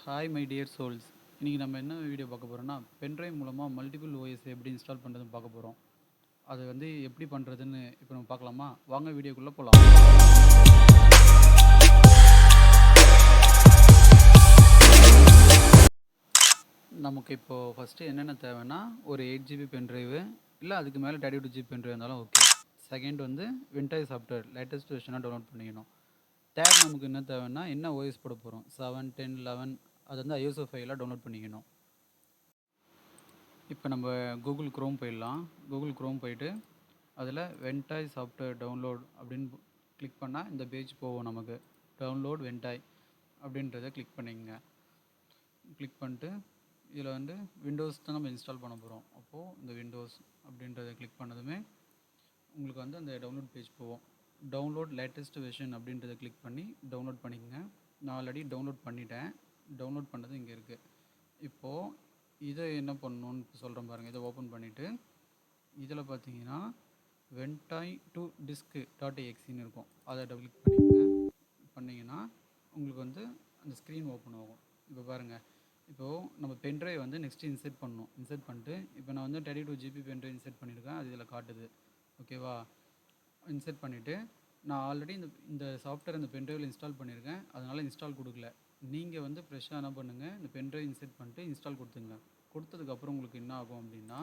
Hi my dear souls. இன்றைக்கி நம்ம என்ன வீடியோ பார்க்க போகிறோம்னா, பென்ட்ரைவ் மூலமாக மல்டிபிள் ஓஎஸ் எப்படி இன்ஸ்டால் பண்ணுறதுன்னு பார்க்க போகிறோம். அது வந்து எப்படி பண்ணுறதுன்னு இப்போ நம்ம பார்க்கலாமா? வாங்க வீடியோக்குள்ளே போகலாம். நமக்கு இப்போது ஃபஸ்ட்டு என்னென்ன தேவைன்னா, ஒரு 8 GB பென்ட்ரைவு இல்லை அதுக்கு மேலே 32 GB பென்ட்ரைவ் இருந்தாலும் ஓகே. செகண்ட் வந்து வின்டேஜ் சாஃப்ட்வேர் லேட்டஸ்ட் வெர்ஷனாக டவுன்லோட் பண்ணிக்கணும். தேர்ட் நமக்கு என்ன தேவைன்னா, என்ன ஓஎஸ் போட போகிறோம் 7, 10, 11 அது வந்து ஐஎஸ்ஓ ஃபைலாக டவுன்லோட் பண்ணிக்கணும். இப்போ நம்ம கூகுள் க்ரோம் போயிடலாம். கூகுள் க்ரோம் போயிட்டு அதில் வென்டாய் சாஃப்ட்வேர் டவுன்லோட் அப்படின்னு கிளிக் பண்ணால் இந்த பேஜ் போகும். நமக்கு டவுன்லோட் வென்டாய் அப்படின்றத கிளிக் பண்ணிக்கங்க. கிளிக் பண்ணிட்டு இதில் வந்து விண்டோஸ் தான் நம்ம இன்ஸ்டால் பண்ண போகிறோம். அப்போது இந்த விண்டோஸ் அப்படின்றத கிளிக் பண்ணதுமே உங்களுக்கு வந்து அந்த டவுன்லோட் பேஜ் போகும். டவுன்லோட் லேட்டஸ்ட் வெர்ஷன் அப்படின்றத கிளிக் பண்ணி டவுன்லோட் பண்ணிக்கங்க. நான் ஆல்ரெடி டவுன்லோட் பண்ணிட்டேன். டவுன்லோட் பண்ணது இங்கே இருக்குது. இப்போது இதை என்ன பண்ணணுன்னு சொல்கிறேன் பாருங்கள். இதை ஓப்பன் பண்ணிவிட்டு இதில் பார்த்தீங்கன்னா வென்டாய் டு டிஸ்க் .exeன்னு இருக்கும். அதை கிளிக் பண்ணிங்கன்னா உங்களுக்கு வந்து அந்த ஸ்க்ரீன் ஓப்பன் ஆகும். இப்போ பாருங்கள், இப்போது நம்ம பென்ட்ரைவ் வந்து நெக்ஸ்ட்டு இன்செர்ட் பண்ணணும். இன்செர்ட் பண்ணிட்டு இப்போ நான் வந்து 32 GB பென்ட்ரைவ் இன்செர்ட் பண்ணியிருக்கேன். அது இதில் காட்டுது. ஓகேவா? இன்செர்ட் பண்ணிவிட்டு நான் ஆல்ரெடி இந்த சாஃப்ட்வேர் இந்த பென்ட்ரைவில் இன்ஸ்டால் பண்ணியிருக்கேன். அதனால் இன்ஸ்டால் கொடுக்கல. நீங்கள் வந்து ஃப்ரெஷ்ஷாக என்ன பண்ணுங்கள், இந்த பென்ட்ரைவ் இன்செர்ட் பண்ணிட்டு இன்ஸ்டால் கொடுத்துங்க. கொடுத்ததுக்கப்புறம் உங்களுக்கு என்ன ஆகும் அப்படின்னா,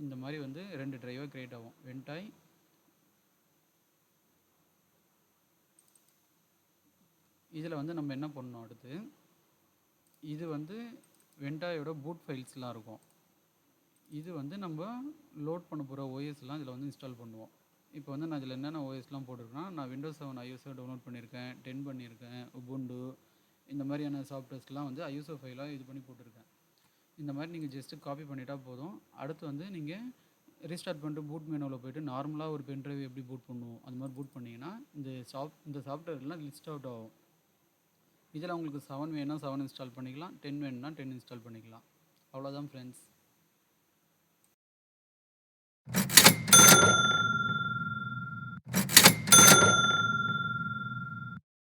இந்த மாதிரி வந்து 2 டிரைவாக க்ரியேட் ஆகும். வென்டாய் இதில் வந்து நம்ம என்ன பண்ணணும், அடுத்து இது வந்து வென்டாயோட பூட் ஃபைல்ஸ்லாம் இருக்கும். இது வந்து நம்ம லோட் பண்ண போகிற ஓஎஸ்லாம் இதில் வந்து இன்ஸ்டால் பண்ணுவோம். இப்போ வந்து நான் இதில் என்னென்ன ஓஎஸ்லாம் போட்டிருக்கேன்னா, நான் விண்டோஸ் 7 ஐஎஸ்ஓ டவுன்லோட் பண்ணியிருக்கேன், 10 பண்ணியிருக்கேன், உபுண்டு இந்த மாதிரியான சாஃப்ட்வேர்ஸ்லாம் வந்து ஐஎஸ்ஓ ஃபைலாக இது பண்ணி போட்டிருக்கேன். இந்த மாதிரி நீங்கள் ஜஸ்ட்டு காப்பி பண்ணிட்டால் போதும். அடுத்து வந்து நீங்கள் ரீஸ்டார்ட் பண்ணிட்டு பூட் மெனுவில் போய்ட்டு நார்மலாக ஒரு பென்ட்ரைவ் எப்படி பூட் பண்ணுவோம் அந்த மாதிரி பூட் பண்ணிங்கன்னா இந்த சாஃப்ட்வேர்லாம் லிஸ்ட் அவுட் ஆகும். இதில் உங்களுக்கு 7 வேணும்னா 7 இன்ஸ்டால் பண்ணிக்கலாம், 10 வேணும்னா 10 இன்ஸ்டால் பண்ணிக்கலாம். அவ்வளோதான் ஃப்ரெண்ட்ஸ்.